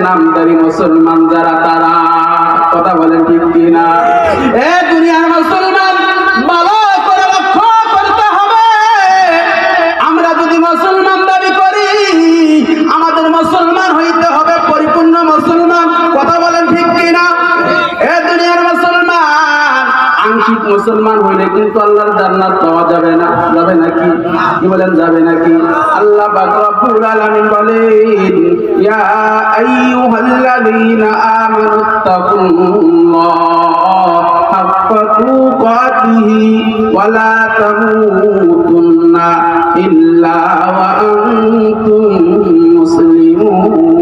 নামদারি মুসলমান যারা তারা কথা বলেন ঠিক কিনা? এ দুনিয়ার মুসলমান ভালো করে লক্ষ্য করতে হবে। আমরা যদি মুসলমান দাবি করি আমাদের মুসলমান হইতে হবে পরিপূর্ণ মুসলমান। কথা বলেন ঠিক কিনা? এ দুনিয়ার মুসলমান আংশিক মুসলমান হইলে কিন্তু আল্লাহর জান্নাত পাওয়া যাবে না। যাবে নাকি? কি বলেন, যাবে নাকি? আল্লাহ পাক রব্বুল আলামিন বলেন, ইয়া আইয়ুহাল্লাযীনা আমানুত্তাকুল্লাহ হাক্কা তুকাতিহি ওয়া লা তামুতুন্না ইল্লা ওয়া আনতুম মুসলিমুন।